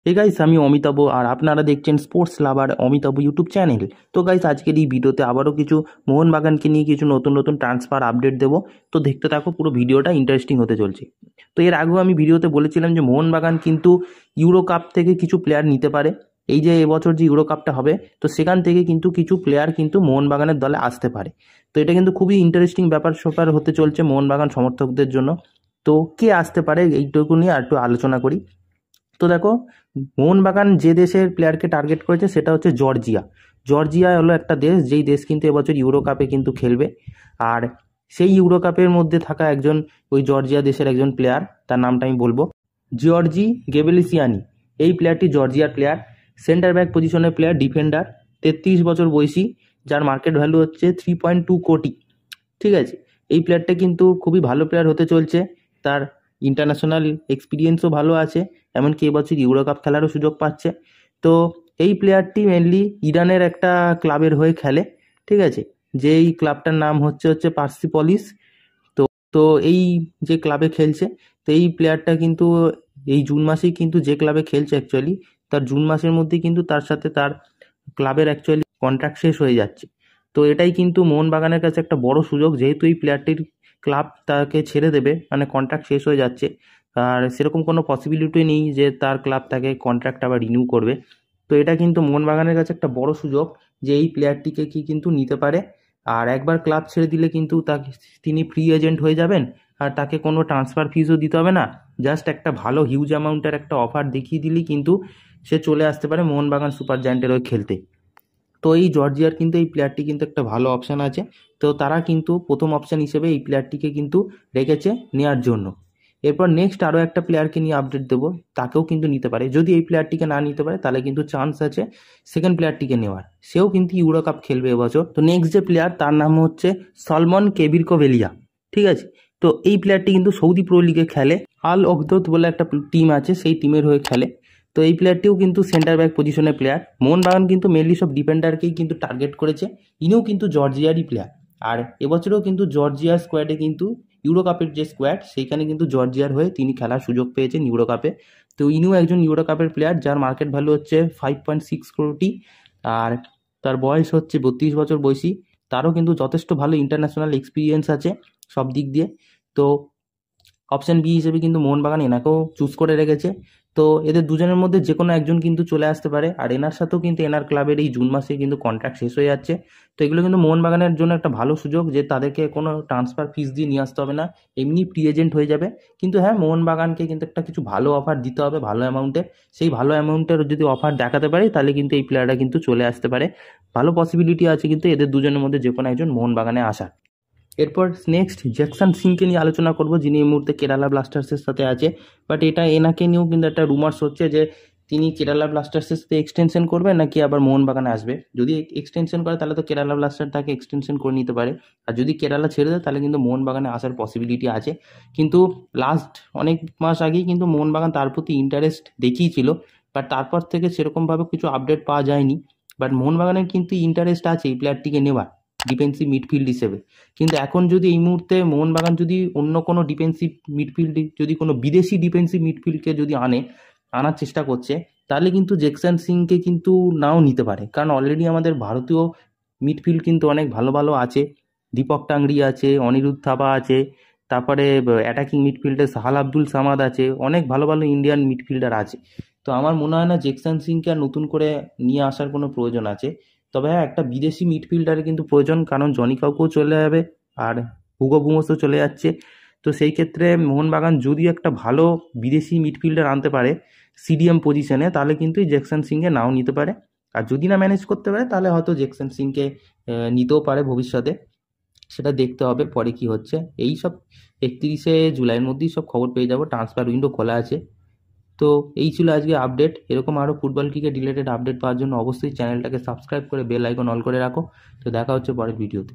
Hey guys, আমি অমিতাভ আর আপনারা দেখছেন স্পোর্টস লাভার অমিতাভ ইউটিউব চ্যানেল। তো গাইস, আজকের এই ভিডিওতে আবারও কিছু মোহনবাগানকে নিয়ে কিছু নতুন নতুন ট্রান্সফার আপডেট দেবো। তো দেখতে থাকো, পুরো ভিডিওটা ইন্টারেস্টিং হতে চলছে। তো এর আগেও আমি ভিডিওতে বলেছিলাম যে মোহনবাগান কিন্তু ইউরো কাপ থেকে কিছু প্লেয়ার নিতে পারে। এই যে এবছর যে ইউরো কাপটা হবে, তো সেখান থেকে কিন্তু কিছু প্লেয়ার কিন্তু মোহনবাগানের দলে আসতে পারে। তো এটা কিন্তু খুবই ইন্টারেস্টিং ব্যাপার স্যাপার হতে চলছে মোহনবাগান সমর্থকদের জন্য। তো কে আসতে পারে এইটুকু নিয়ে আর একটু আলোচনা করি। তো দেখো, মোহনবাগান যে দেশের প্লেয়ারকে টার্গেট করেছে সেটা হচ্ছে জর্জিয়া। জর্জিয়া হলো একটা দেশ, যেই দেশ কিন্তু এবছর ইউরো কাপে কিন্তু খেলবে। আর সেই ইউরো কাপের মধ্যে থাকা একজন ওই জর্জিয়া দেশের একজন প্লেয়ার, তার নামটা আমি বলবো, জিওর্জি গেবেলিসিয়ানি। এই প্লেয়ারটি জর্জিয়ার প্লেয়ার, সেন্টার ব্যাক পজিশনের প্লেয়ার, ডিফেন্ডার, 33 বছর বয়সী, যার মার্কেট ভ্যালু হচ্ছে 3.2 কোটি। ঠিক আছে, এই প্লেয়ারটা কিন্তু খুবই ভালো প্লেয়ার হতে চলছে। তার ইন্টারন্যাশনাল এক্সপিরিয়েন্সও ভালো আছে, এমনকি এবছর ইউরো কাপ খেলারও সুযোগ পাচ্ছে। তো এই প্লেয়ারটি মেনলি ইরানের একটা ক্লাবের হয়ে খেলে। ঠিক আছে, যেই ক্লাবটার নাম হচ্ছে পার্সিপলিস। তো তো এই যে ক্লাবে খেলছে, তো এই প্লেয়ারটা কিন্তু এই জুন মাসেই কিন্তু যে ক্লাবে খেলছে অ্যাকচুয়ালি, তার জুন মাসের মধ্যে কিন্তু তার সাথে তার ক্লাবের অ্যাকচুয়ালি কন্ট্রাক্ট শেষ হয়ে যাচ্ছে। তো এটাই কিন্তু মোহনবাগানের কাছে একটা বড় সুযোগ, যেহেতু এই প্লেয়ারটির ক্লাব তাকে ছেড়ে দেবে, মানে কন্ট্রাক্ট শেষ হয়ে যাচ্ছে। আর সেরকম কোনো পসিবিলিটি নেই যে তার ক্লাব তাকে কন্ট্রাক্ট আবার রিনিউ করবে। তো এটা কিন্তু মোহনবাগানের কাছে একটা বড় সুযোগ যে এই প্লেয়ারটিকে কি কিন্তু নিতে পারে। আর একবার ক্লাব ছেড়ে দিলে কিন্তু তাকে, তিনি ফ্রি এজেন্ট হয়ে যাবেন। আর তাকে কোনো ট্রান্সফার ফিসও দিতে হবে না। জাস্ট একটা ভালো হিউজ অ্যামাউন্টের একটা অফার দেখিয়ে দিলেই কিন্তু সে চলে আসতে পারে মোহনবাগান সুপার জায়ান্টের হয়ে খেলতে। তো এই জর্জিয়ার কিন্তু এই প্লেয়ারটি কিন্তু একটা ভালো অপশান আছে। তো তারা কিন্তু প্রথম অপশান হিসেবে এই প্লেয়ারটিকে কিন্তু রেখেছে নেওয়ার জন্য। এরপর নেক্সট আরও একটা প্লেয়ারকে নিয়ে আপডেট দেবো, তাকেও কিন্তু নিতে পারে। যদি এই প্লেয়ারটিকে না নিতে পারে তাহলে কিন্তু চান্স আছে সেকেন্ড প্লেয়ারটিকে নেওয়ার, সেও কিন্তু ইউরো কাপ খেলবে এবছর। তো নেক্সট যে প্লেয়ার, তার নাম হচ্ছে সলমন কেবিরকোভেলিয়া। ঠিক আছে, তো এই প্লেয়ারটি কিন্তু সৌদি প্রো লিগে খেলে। আল ওকদত বলে একটা টিম আছে, সেই টিমের হয়ে খেলে। তো এই প্লেয়ারটিও কিন্তু সেন্টার ব্যাক পজিশনের প্লেয়ার। মোহনবাগান কিন্তু মেনলি সব ডিফেন্ডারকেই কিন্তু টার্গেট করেছে। ইনিও কিন্তু জর্জিয়ারই প্লেয়ার। আর এবছরেও কিন্তু জর্জিয়ার স্কোয়াডে কিন্তু ইউরো কাপের যে স্কোয়াড, সেইখানে কিন্তু জর্জিয়ার হয়ে তিনি খেলার সুযোগ পেয়েছেন ইউরো কাপে। তো ইনিও একজন ইউরো কাপের প্লেয়ার, যার মার্কেট ভ্যালু হচ্ছে 5.6 কোটি। আর তার বয়স হচ্ছে 32 বছর বয়সী। তারও কিন্তু যথেষ্ট ভালো ইন্টারন্যাশনাল এক্সপিরিয়েন্স আছে সব দিক দিয়ে। তো অপশন বি হিসেবে কিন্তু মোহনবাগান এনাকেও চুজ করে রেখেছে। তো এদের দুজনের মধ্যে যে কোনো একজন কিন্তু চলে আসতে পারে। আর এনার সাথেও কিন্তু এনার ক্লাবের এই জুন মাসে কিন্তু কন্ট্রাক্ট শেষ হয়ে যাচ্ছে। তো এগুলো কিন্তু মোহনবাগানের জন্য একটা ভালো সুযোগ, যে তাদেরকে কোনো ট্রান্সফার ফিস দিয়ে নিয়ে আসতে হবে না, এমনি ফ্রি এজেন্ট হয়ে যাবে। কিন্তু হ্যাঁ, মোহনবাগানকে কিন্তু একটা কিছু ভালো অফার দিতে হবে, ভালো অ্যামাউন্টে। সেই ভালো অ্যামাউন্টের যদি অফার দেখাতে পারে, তাহলে কিন্তু এই প্লেয়াররা কিন্তু চলে আসতে পারে। ভালো পসিবিলিটি আছে কিন্তু এদের দুজনের মধ্যে যে কোনো একজন মোহনবাগানে আসার। এরপর নেক্সট জ্যাকসন সিংকে নিয়ে আলোচনা করব, যিনি এই মুহূর্তে কেরালা ব্লাস্টার্সের সাথে আছে। বাট এনাকে নিয়েও কিন্তু একটা রুমার্স হচ্ছে যে তিনি কেরালা ব্লাস্টার্সের সাথে এক্সটেনশন করবে, নাকি আবার মোহনবাগানে আসবে। যদি এক্সটেনশন করে তাহলে তো কেরালা ব্লাস্টার তাকে এক্সটেনশন করে নিতে পারে। আর যদি কেরালা ছেড়ে দেয় তাহলে কিন্তু মোহনবাগানে আসার পসিবিলিটি আছে। কিন্তু লাস্ট অনেক মাস আগেই কিন্তু মোহনবাগান তার প্রতি ইন্টারেস্ট দেখিয়েছিল, বাট তারপর থেকে সেরকমভাবে কিছু আপডেট পাওয়া যায়নি। বাট মোহনবাগানের কিন্তু ইন্টারেস্ট আছে এই প্লেয়ারটিকে নেওয়ার ডিফেন্সিভ মিডফিল্ড হিসেবে। কিন্তু এখন যদি এই মুহূর্তে মোহনবাগান যদি অন্য কোনো ডিফেন্সিভ মিডফিল্ড, যদি কোনো বিদেশি ডিফেন্সিভ মিডফিল্ডকে যদি আনার চেষ্টা করছে, তাহলে কিন্তু জ্যাকসন সিংকে কিন্তু নাও নিতে পারে। কারণ অলরেডি আমাদের ভারতীয় মিডফিল্ড কিন্তু অনেক ভালো ভালো আছে। দীপক টাংরি আছে, অনিরুদ্ধ থাপা আছে, তারপরে অ্যাটাকিং মিডফিল্ডে সাহাল আব্দুল সামাদ আছে, অনেক ভালো ভালো ইন্ডিয়ান মিডফিল্ডার আছে। তো আমার মনে হয় না জ্যাকসন সিংকে আর নতুন করে নিয়ে আসার কোনো প্রয়োজন আছে। তবে হ্যাঁ, একটা বিদেশি মিডফিল্ডারের কিন্তু প্রয়োজন, কারণ জনি কাউকেও চলে যাবে আর হুগো বুমোসও চলে যাচ্ছে। তো সেই ক্ষেত্রে মোহনবাগান যদি একটা ভালো বিদেশি মিডফিল্ডার আনতে পারে সিডিএম পজিশনে, তাহলে কিন্তু এই জ্যাকসন সিংকে নাও নিতে পারে। আর যদি না ম্যানেজ করতে পারে তাহলে হয়তো জ্যাকসন সিংকে নিতেও পারে ভবিষ্যতে। সেটা দেখতে হবে পরে কি হচ্ছে। এই সব 31শে জুলাইয়ের মধ্যেই সব খবর পেয়ে যাবো, ট্রান্সফার উইন্ডো খোলা আছে। তো এই ছিল আজকে আপডেট। এরকম আরও ফুটবল ক্রিকেট রিলেটেড আপডেট পাওয়ার জন্য অবশ্যই চ্যানেলটাকে সাবস্ক্রাইব করে বেল আইকন অল করে রাখো। তো দেখা হচ্ছে পরের ভিডিওতে।